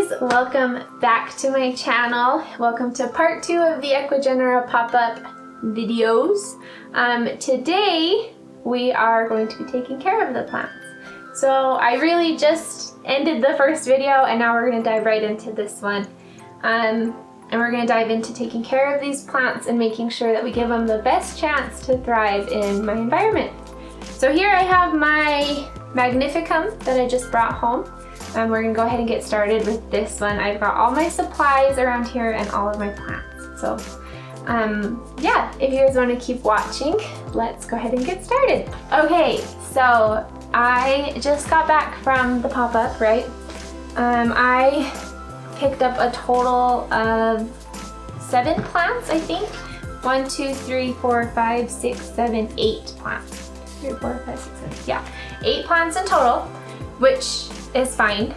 guys, welcome back to my channel. Welcome to part 2 of the Ecuagenera Popup videos. Today we are going to be taking care of the plants. So I really just ended the first video and now we're going to dive right into this one. And we're going to dive into taking care of these plants and making sure that we give them the best chance to thrive in my environment. So here I have my Magnificum that I just brought home. We're gonna go ahead and get started with this one. I've got all my supplies around here and all of my plants. So yeah, if you guys want to keep watching, let's go ahead and get started. Okay, so I just got back from the pop-up, right? I picked up a total of 7 plants, I think. 1, 2, 3, 4, 5, 6, 7, 8 plants. 3, 4, 5, 6, 7, yeah. 8 plants in total, which is fine.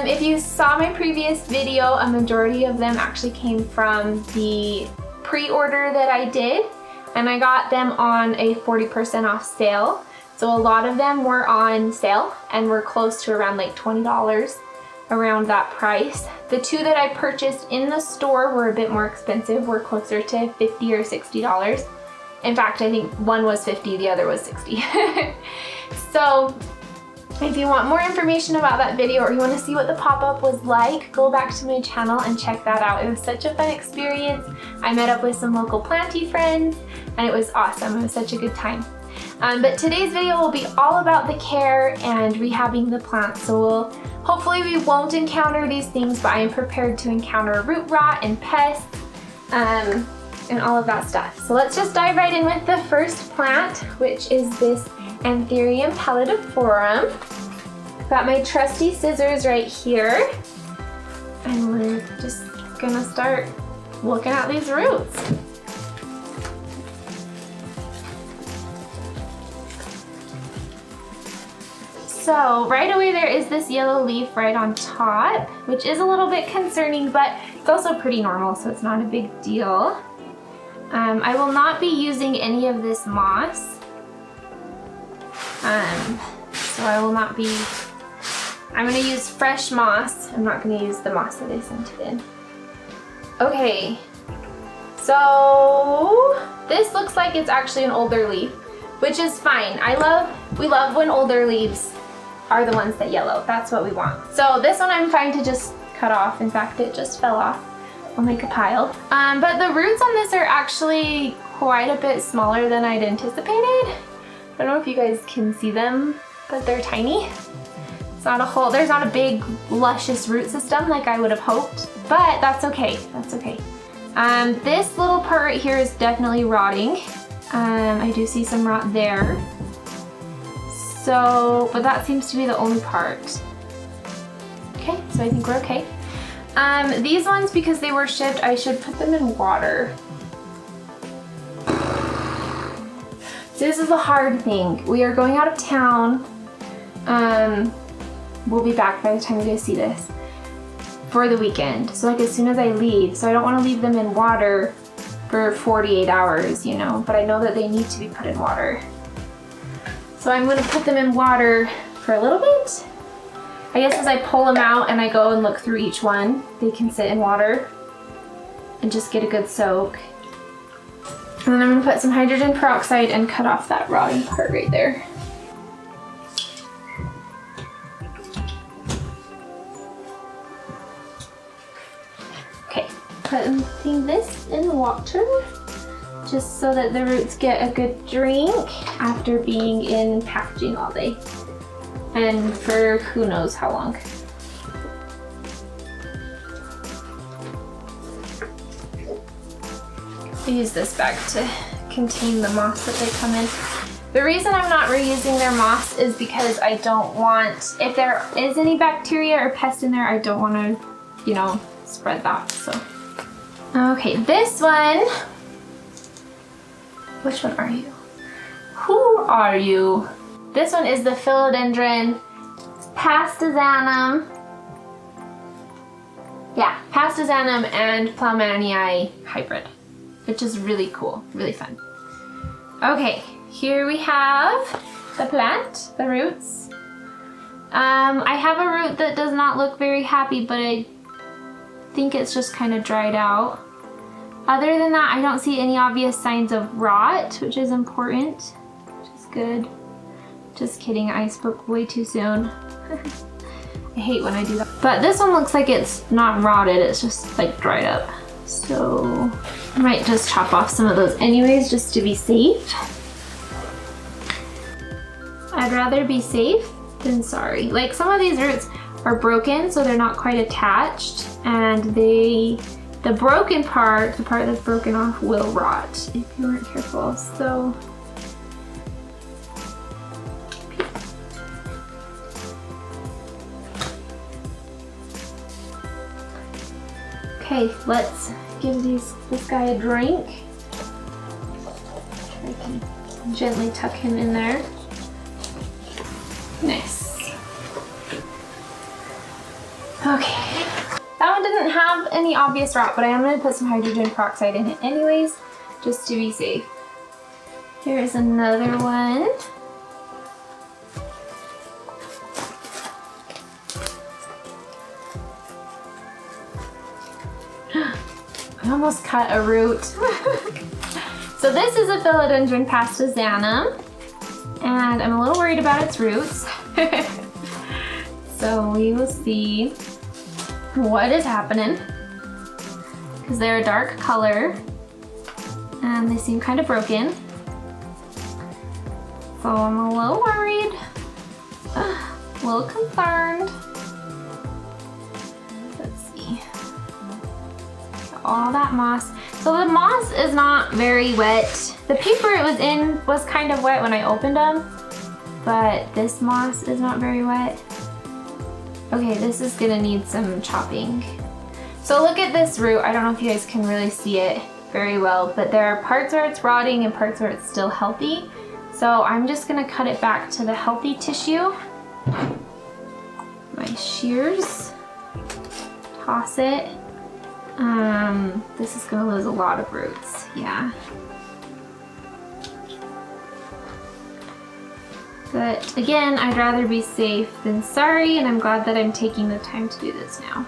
If you saw my previous video, a majority of them actually came from the pre-order that I did, and I got them on a 40% off sale. So a lot of them were on sale and were close to around like $20, around that price. The 2 that I purchased in the store were a bit more expensive, were closer to $50 or $60. In fact, I think one was $50, the other was $60. So if you want more information about that video or you want to see what the pop-up was like, go back to my channel and check that out. It was such a fun experience. I met up with some local planty friends and it was awesome. It was such a good time. But today's video will be all about the care and rehabbing the plants. So hopefully we won't encounter these things, but I am prepared to encounter root rot and pests and all of that stuff. So let's just dive right in with the first plant, which is this Anthurium pallidiflorum. Got my trusty scissors right here, and we're just gonna start looking at these roots. So right away there is this yellow leaf right on top, which is a little bit concerning, but it's also pretty normal, so it's not a big deal. I will not be using any of this moss. So I will not be, I'm going to use fresh moss. I'm not going to use the moss that I sent it in. Okay, so this looks like it's actually an older leaf, which is fine. We love when older leaves are the ones that yellow. That's what we want. So this one I'm fine to just cut off. In fact, it just fell off. I'll make a pile. But the roots on this are actually quite a bit smaller than I'd anticipated. I don't know if you guys can see them, but they're tiny. It's not a whole, there's not a big luscious root system like I would have hoped, but that's okay, that's okay. This little part right here is definitely rotting. I do see some rot there. So, but that seems to be the only part. Okay, so I think we're okay. These ones, because they were shipped, I should put them in water. So this is the hard thing. We are going out of town. We'll be back by the time you guys see this for the weekend. So like as soon as I leave, so I don't want to leave them in water for 48 hours, you know, but I know that they need to be put in water. So I'm going to put them in water for a little bit. I guess as I pull them out and I go and look through each one, they can sit in water and just get a good soak. And then I'm going to put some hydrogen peroxide and cut off that rotting part right there. Okay, putting this in water just so that the roots get a good drink after being in packaging all day. And for who knows how long. I use this bag to contain the moss that they come in. The reason I'm not reusing their moss is because I don't want, if there is any bacteria or pest in there, I don't want to, you know, spread that, so. Okay, this one, which one are you? Who are you? This one is the Philodendron pastizanum. Yeah, pastizanum and Plowmanii hybrid, which is really cool, really fun. Okay, here we have the plant, the roots. I have a root that does not look very happy, but I think it's just kind of dried out. Other than that, I don't see any obvious signs of rot, which is important, which is good. Just kidding, I spoke way too soon. I hate when I do that. But this one looks like it's not rotted, it's just like dried up. So I might just chop off some of those anyways, just to be safe. I'd rather be safe than sorry. Like some of these roots are broken, so they're not quite attached, and the broken part, the part that's broken off, will rot if you weren't careful. So okay, let's give this guy a drink. I can gently tuck him in there. Nice. Okay. That one didn't have any obvious rot, but I am going to put some hydrogen peroxide in it anyways, just to be safe. Here's another one. I almost cut a root. So this is a Philodendron pastazanum, and I'm a little worried about its roots. So we will see what is happening, because they're a dark color and they seem kind of broken. So I'm a little worried, a little concerned. Let's see. All that moss. So the moss is not very wet. The paper it was in was kind of wet when I opened them, but this moss is not very wet. Okay, this is gonna need some chopping. So look at this root. I don't know if you guys can really see it very well, but there are parts where it's rotting and parts where it's still healthy. So I'm just gonna cut it back to the healthy tissue. My shears, toss it. This is gonna lose a lot of roots, yeah. But again, I'd rather be safe than sorry, and I'm glad that I'm taking the time to do this now.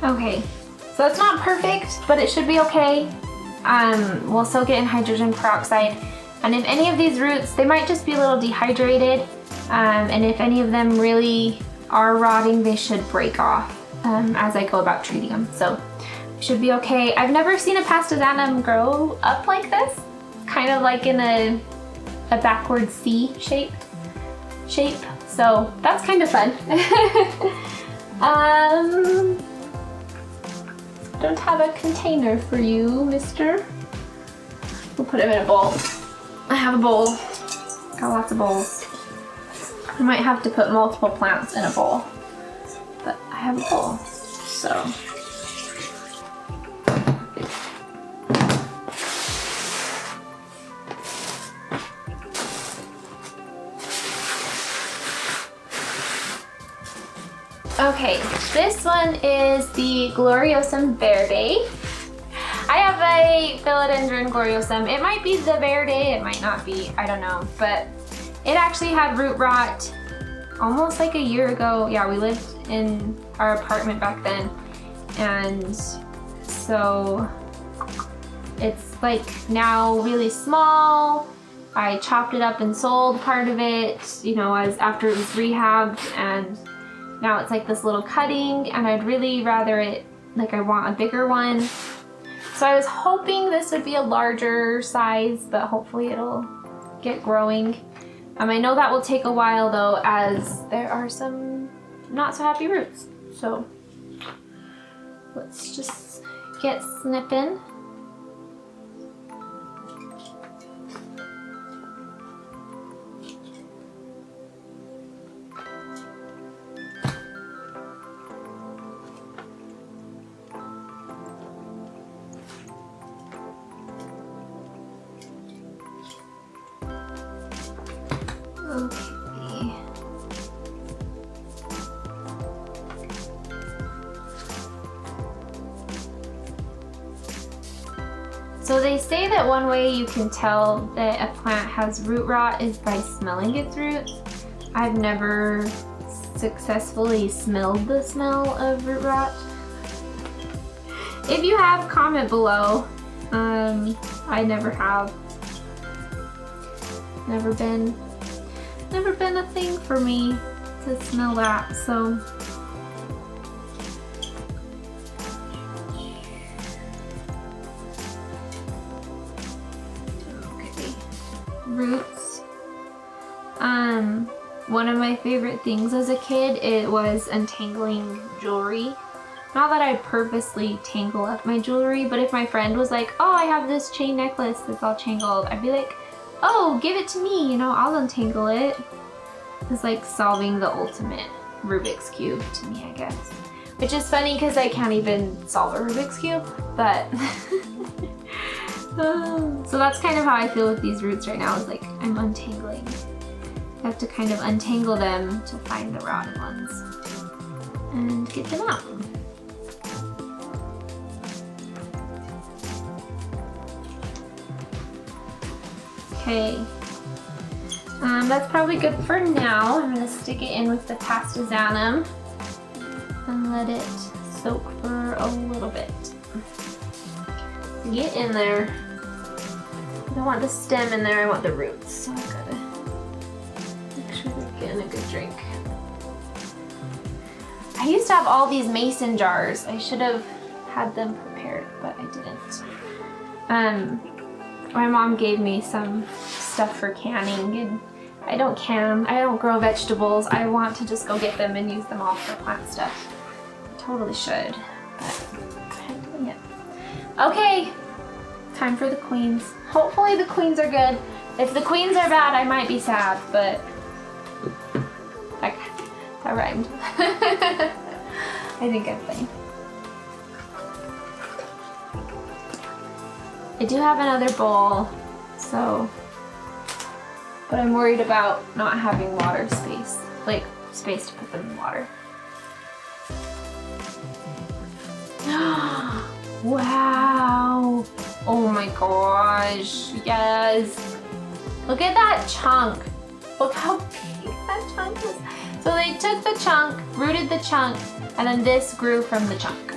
Okay, so it's not perfect, but it should be okay. We'll soak it in hydrogen peroxide. And if any of these roots, they might just be a little dehydrated. And if any of them really are rotting, they should break off as I go about treating them. So it should be okay. I've never seen a pastazanum grow up like this. Kind of like in a backward C shape. So that's kind of fun. Don't have a container for you, mister. We'll put him in a bowl. I have a bowl. Got lots of bowls. I might have to put multiple plants in a bowl, but I have a bowl, so. Okay, this one is the Gloriosum verde. I have a Philodendron Gloriosum. It might be the verde, it might not be, I don't know. But it actually had root rot almost like a year ago. Yeah, we lived in our apartment back then. And so it's like now really small. I chopped it up and sold part of it, you know, as after it was rehabbed, and now it's like this little cutting, and I'd really rather it, like I want a bigger one. So I was hoping this would be a larger size, but hopefully it'll get growing. I know that will take a while though, as there are some not so happy roots. So let's just get snipping. So they say that one way you can tell that a plant has root rot is by smelling its roots. I've never successfully smelled the smell of root rot. If you have, comment below. I never have. Never been a thing for me to smell that, so. Okay, roots. One of my favorite things as a kid, it was untangling jewelry. Not that I purposely tangle up my jewelry, but if my friend was like, oh, I have this chain necklace that's all tangled, I'd be like, oh, give it to me, you know, I'll untangle it. It's like solving the ultimate Rubik's Cube to me, I guess. Which is funny because I can't even solve a Rubik's Cube, but so that's kind of how I feel with these roots right now, is like I'm untangling. I have to kind of untangle them to find the rotted ones and get them out. Okay, that's probably good for now. I'm going to stick it in with the pastizanum and let it soak for a little bit. Get in there. I don't want the stem in there, I want the roots. So I gotta make sure they're getting a good drink. I used to have all these mason jars. I should have had them prepared, but I didn't. My mom gave me some stuff for canning, and I don't can, I don't grow vegetables. I want to just go get them and use them all for plant stuff. I totally should, but I'm doing it. Okay, time for the queens. Hopefully the queens are good. If the queens are bad, I might be sad, but that rhymed. I think I'm funny. I do have another bowl, so, but I'm worried about not having water space, like space to put them in water. Wow! Oh my gosh, yes! Look at that chunk! Look how big that chunk is! So they took the chunk, rooted the chunk, and then this grew from the chunk.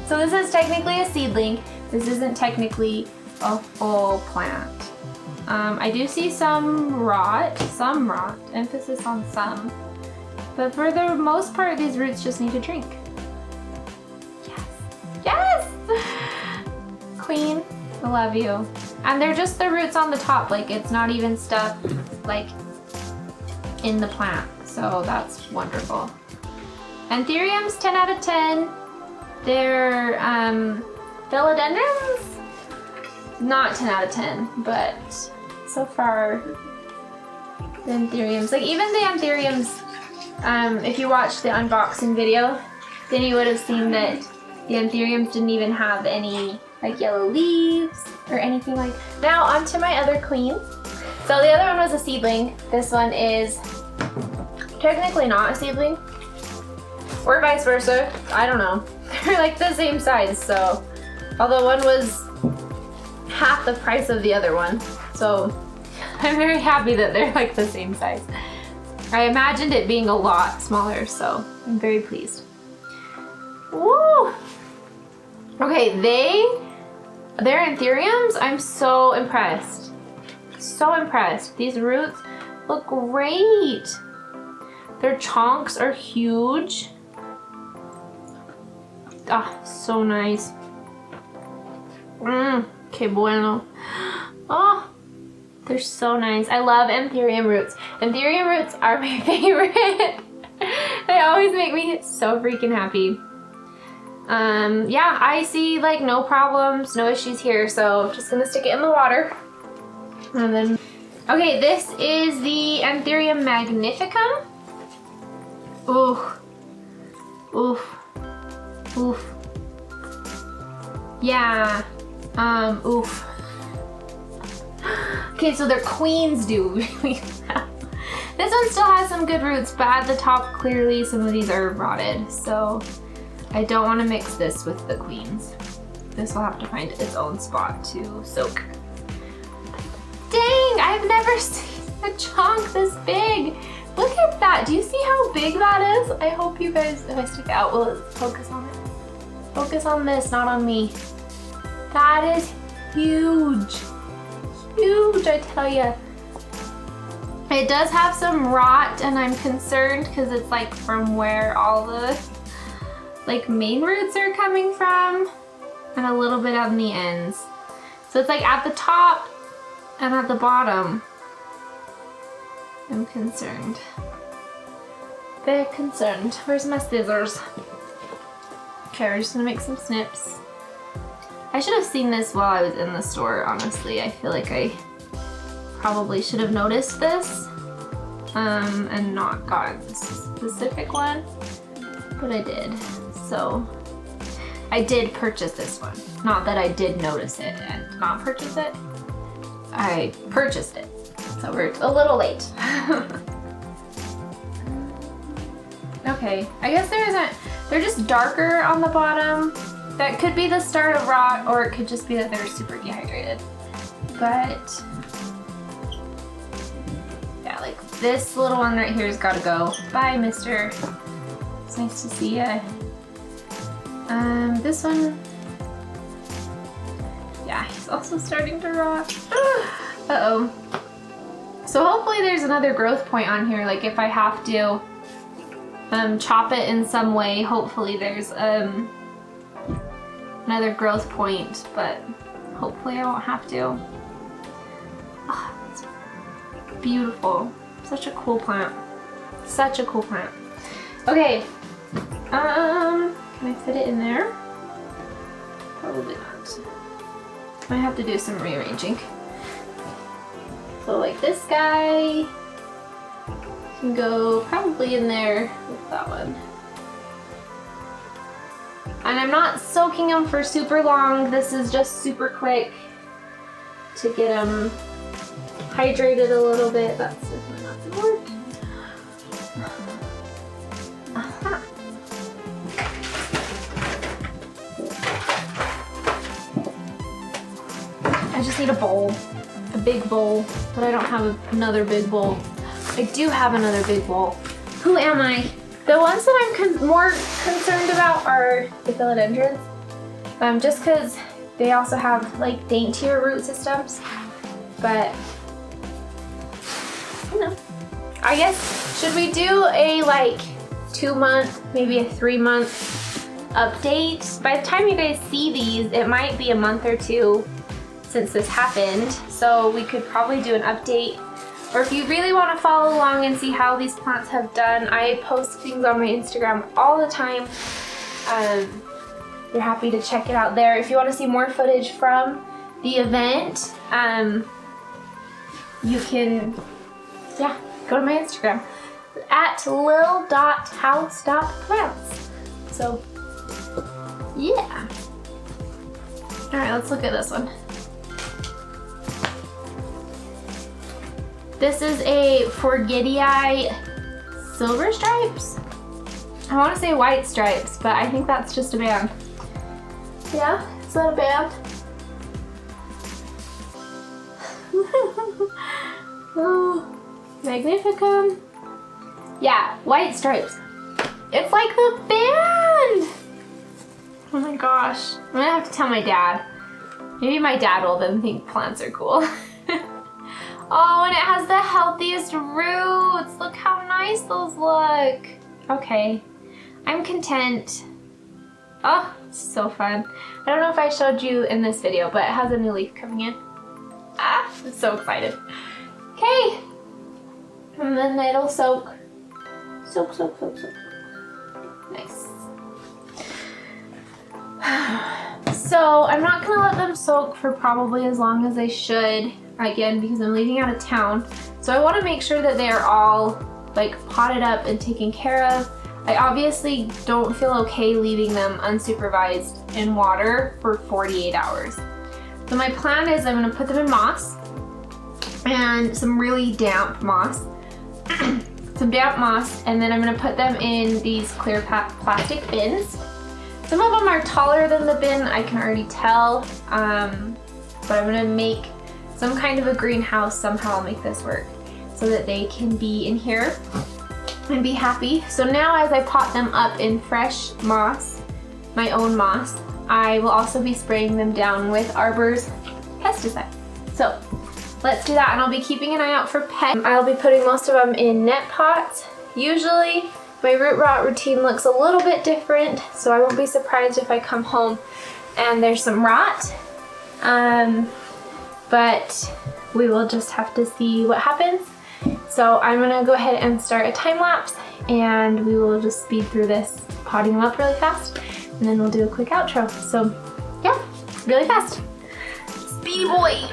So this is technically a seedling. This isn't technically a full plant. I do see some rot, emphasis on some. But for the most part, these roots just need a drink. Yes, yes! Queen, I love you. And they're just the roots on the top, like it's not even stuff like in the plant. So that's wonderful. Anthuriums, 10 out of 10. They're, Philodendrons? Not 10 out of 10, but so far, the anthuriums, like even the anthuriums, if you watched the unboxing video, then you would have seen that the anthuriums didn't even have any like yellow leaves or anything like that. Now onto my other queen. So the other one was a seedling. This one is technically not a seedling, or vice versa, I don't know. They're like the same size, so. Although one was half the price of the other one. So I'm very happy that they're like the same size. I imagined it being a lot smaller, so I'm very pleased. Woo! Okay, they're anthuriums. I'm so impressed. So impressed. These roots look great. Their chunks are huge. Ah, so nice. Que bueno. Oh, they're so nice. I love anthurium roots. Anthurium roots are my favorite. They always make me so freaking happy. Yeah, I see like no problems, no issues here, so just gonna stick it in the water. And then, okay, this is the Anthurium Magnificum. Oof. Oof. Oof. Yeah. Oof. Okay, so their queens do really well. This one still has some good roots, but at the top, clearly some of these are rotted, so I don't want to mix this with the queens. this will have to find its own spot to soak. Dang, I've never seen a chunk this big. Look at that. Do you see how big that is? I hope you guys, if I stick it out, will it focus on it? Focus on this, not on me. That is huge. Huge, I tell you. It does have some rot, and I'm concerned because it's like from where all the like main roots are coming from, and a little bit on the ends. So it's like at the top and at the bottom. I'm concerned. Very concerned. Where's my scissors? Okay, we're just gonna make some snips. I should have seen this while I was in the store, honestly. I feel like I probably should have noticed this and not gotten this specific one, but I did. So I did purchase this one. Not that I did notice it and not purchase it. I purchased it. So we're a little late. Okay, I guess there isn't, they're just darker on the bottom. That could be the start of rot, or it could just be that they're super dehydrated. But yeah, like this little one right here has got to go. Bye, mister. It's nice to see ya. This one, yeah, he's also starting to rot. Uh-oh. So hopefully there's another growth point on here. Like if I have to chop it in some way, hopefully there's another growth point, but hopefully I won't have to. Oh, it's beautiful. Such a cool plant. Such a cool plant. Okay. Can I fit it in there? Probably not. Might have to do some rearranging. So like this guy can go probably in there with that one. And I'm not soaking them for super long. This is just super quick to get them hydrated a little bit. That's definitely not gonna work. Uh-huh. I just need a bowl, a big bowl, but I don't have another big bowl. I do have another big bowl. Who am I? The ones that I'm more concerned about are the philodendrons, just because they also have like daintier root systems. But you know, I guess, should we do a like 2-month, maybe a 3-month update? By the time you guys see these, it might be a month or 2 since this happened, so we could probably do an update. Or if you really want to follow along and see how these plants have done, I post things on my Instagram all the time. You're happy to check it out there. If you want to see more footage from the event, you can, yeah, go to my Instagram at lil.house.plants. So, yeah. All right, let's look at this one. This is a Forgetii silver stripes. I want to say white stripes, but I think that's just a band. Yeah, is that a band? Oh, Magnificum. Yeah, white stripes. It's like the band. Oh my gosh. I'm gonna have to tell my dad. Maybe my dad will then think plants are cool. Oh, and it has the healthiest roots. Look how nice those look. Okay, I'm content. Oh, it's so fun. I don't know if I showed you in this video, but it has a new leaf coming in. Ah, I'm so excited. Okay, and then it'll soak. Soak, soak, soak, soak. Nice. So I'm not gonna let them soak for probably as long as they should. Again, because I'm leaving out of town. So I want to make sure that they are all like potted up and taken care of. I obviously don't feel okay leaving them unsupervised in water for 48 hours. So my plan is I'm going to put them in moss and some really damp moss. Some damp moss, and then I'm going to put them in these clear plastic bins. Some of them are taller than the bin, I can already tell, but I'm gonna make some kind of a greenhouse. Somehow I'll make this work so that they can be in here and be happy. So now as I pot them up in fresh moss, my own moss, I will also be spraying them down with Arbor's pesticide. So let's do that, and I'll be keeping an eye out for pests. I'll be putting most of them in net pots. Usually my root rot routine looks a little bit different, so I won't be surprised if I come home and there's some rot. But we will just have to see what happens. So I'm gonna go ahead and start a time lapse, and we will just speed through this, potting them up really fast, and then we'll do a quick outro. So yeah, really fast. Speedy boy.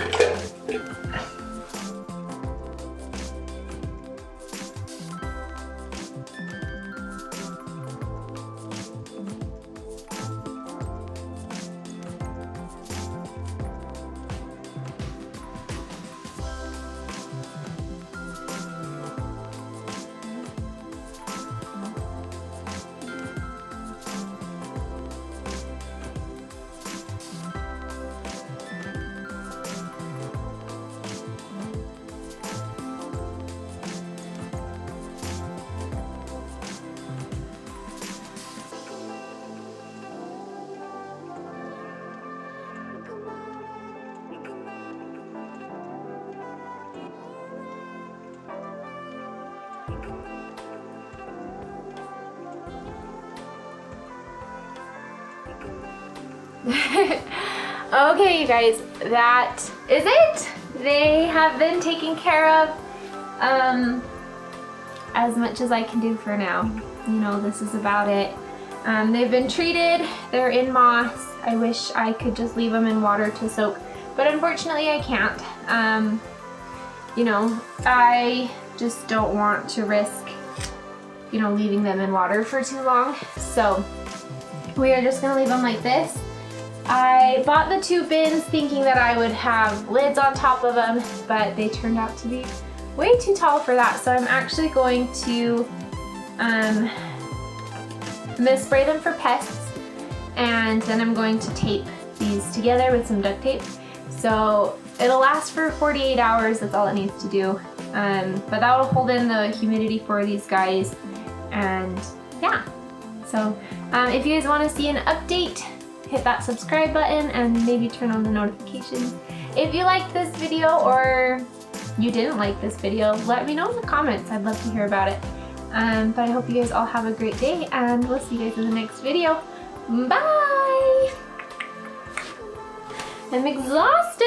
Okay, you guys, that is it. They have been taken care of as much as I can do for now. You know, this is about it. They've been treated, they're in moss. I wish I could just leave them in water to soak, but unfortunately I can't. You know, I just don't want to risk, you know, leaving them in water for too long. So we are just gonna leave them like this. I bought the 2 bins thinking that I would have lids on top of them, but they turned out to be way too tall for that. So I'm actually going to spray them for pests, and then I'm going to tape these together with some duct tape. So it'll last for 48 hours, that's all it needs to do. But that will hold in the humidity for these guys, and yeah. So if you guys want to see an update, hit that subscribe button and maybe turn on the notifications. If you liked this video or you didn't like this video, let me know in the comments. I'd love to hear about it. But I hope you guys all have a great day, and we'll see you guys in the next video. Bye! I'm exhausted!